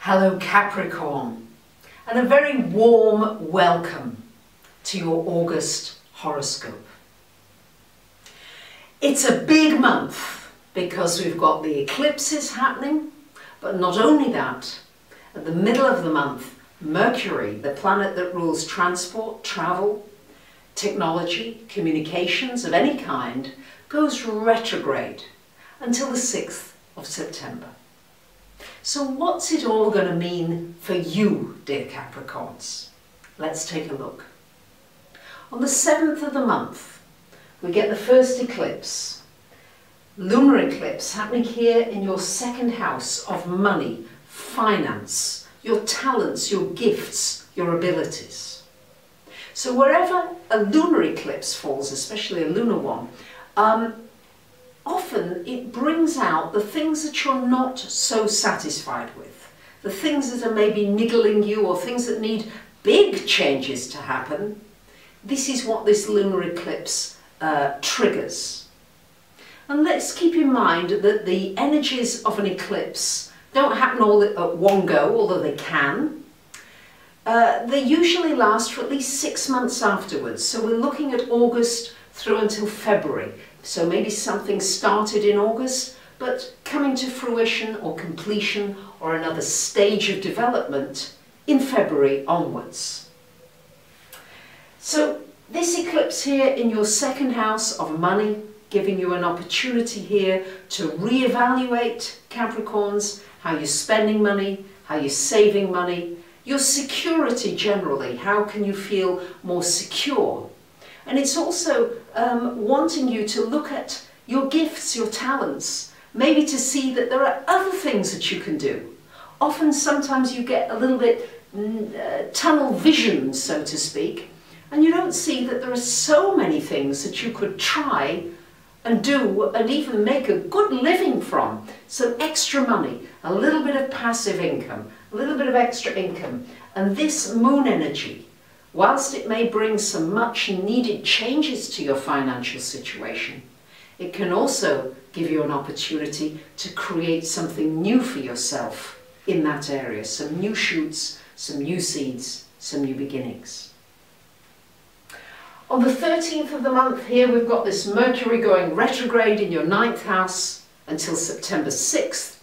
Hello Capricorn, and a very warm welcome to your August horoscope. It's a big month because we've got the eclipses happening, but not only that, at the middle of the month, Mercury, the planet that rules transport, travel, technology, communications of any kind, goes retrograde until the 6th of September. So what's it all going to mean for you, dear Capricorns? Let's take a look. On the 7th of the month, we get the first eclipse, lunar eclipse, happening here in your second house of money, finance, your talents, your gifts, your abilities. So wherever a lunar eclipse falls, especially a lunar one, often it brings out the things that you're not so satisfied with, the things that are maybe niggling you or things that need big changes to happen. This is what this lunar eclipse triggers. And let's keep in mind that the energies of an eclipse don't happen all at one go, although they can. They usually last for at least 6 months afterwards. So we're looking at August through until February. So maybe something started in August, but coming to fruition or completion or another stage of development in February onwards. So this eclipse here in your second house of money, giving you an opportunity here to reevaluate, Capricorns, how you're spending money, how you're saving money, your security generally, how can you feel more secure? And it's also wanting you to look at your gifts, your talents, maybe to see that there are other things that you can do. Often, sometimes you get a little bit tunnel vision, so to speak, and you don't see that there are so many things that you could try and do and even make a good living from. Some extra money, a little bit of passive income, a little bit of extra income, and this moon energy, whilst it may bring some much needed changes to your financial situation, it can also give you an opportunity to create something new for yourself in that area, some new shoots, some new seeds, some new beginnings. On the 13th of the month here, we've got this Mercury going retrograde in your 9th house until September 6th.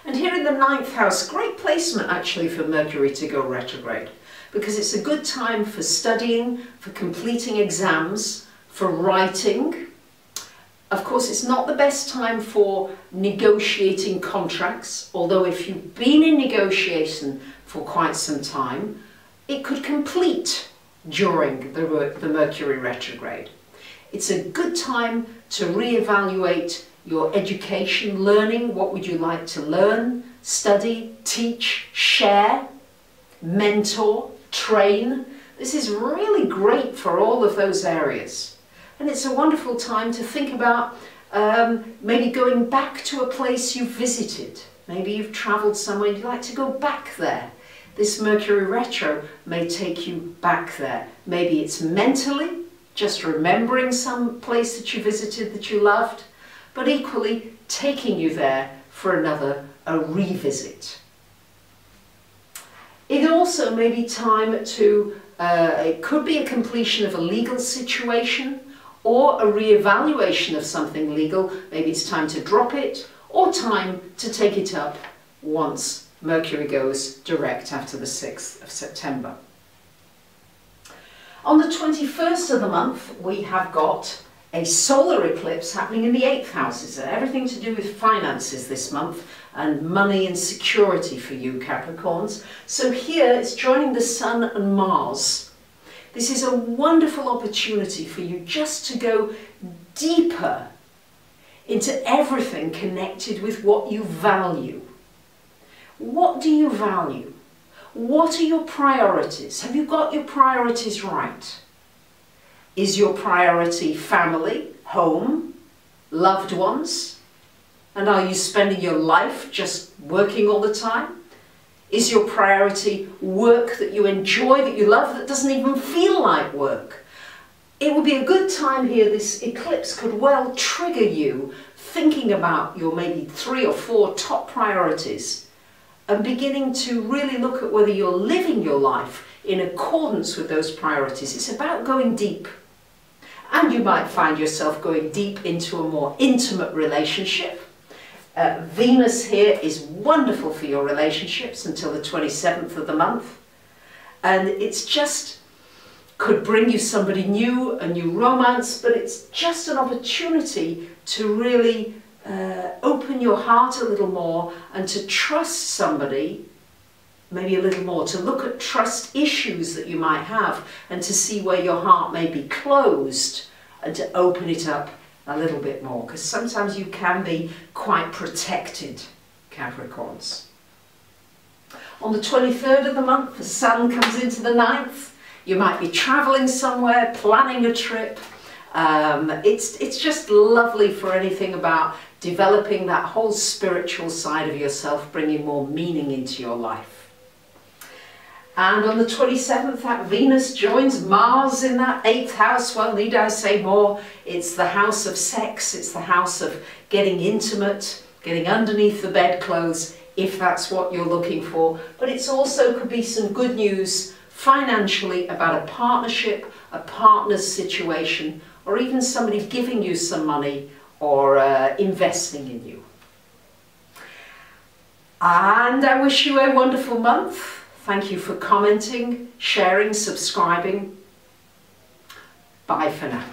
And here in the 9th house, great placement actually for Mercury to go retrograde, because it's a good time for studying, for completing exams, for writing. Of course, it's not the best time for negotiating contracts, although if you've been in negotiation for quite some time, it could complete during the Mercury retrograde. It's a good time to reevaluate your education, learning. What would you like to learn, study, teach, share, mentor, train? This is really great for all of those areas. And it's a wonderful time to think about maybe going back to a place you've visited. Maybe you've travelled somewhere and you'd like to go back there. This Mercury retro may take you back there. Maybe it's mentally, just remembering some place that you visited that you loved, but equally taking you there for a revisit. It also may be time to, it could be a completion of a legal situation or a re-evaluation of something legal. Maybe it's time to drop it or time to take it up once Mercury goes direct after the 6th of September. On the 21st of the month, we have got a solar eclipse happening in the 8th house. It's everything to do with finances this month and money and security for you Capricorns. So here it's joining the Sun and Mars. This is a wonderful opportunity for you just to go deeper into everything connected with what you value. What do you value? What are your priorities? Have you got your priorities right? Is your priority family, home, loved ones? And are you spending your life just working all the time? Is your priority work that you enjoy, that you love, that doesn't even feel like work? It would be a good time here, this eclipse could well trigger you thinking about your maybe 3 or 4 top priorities and beginning to really look at whether you're living your life in accordance with those priorities. It's about going deep. And you might find yourself going deep into a more intimate relationship. Venus here is wonderful for your relationships until the 27th of the month. And it's just, could bring you somebody new, a new romance, but it's just an opportunity to really open your heart a little more and to trust somebody maybe a little more, to look at trust issues that you might have and to see where your heart may be closed and to open it up a little bit more, because sometimes you can be quite protected, Capricorns. On the 23rd of the month, the Sun comes into the 9th. You might be travelling somewhere, planning a trip. It's just lovely for anything about developing that whole spiritual side of yourself, bringing more meaning into your life. And on the 27th, that Venus joins Mars in that 8th house. Well, need I say more? It's the house of sex. It's the house of getting intimate, getting underneath the bedclothes, if that's what you're looking for. But it's also could be some good news financially about a partnership, a partner's situation, or even somebody giving you some money or investing in you. And I wish you a wonderful month. Thank you for commenting, sharing, subscribing. Bye for now.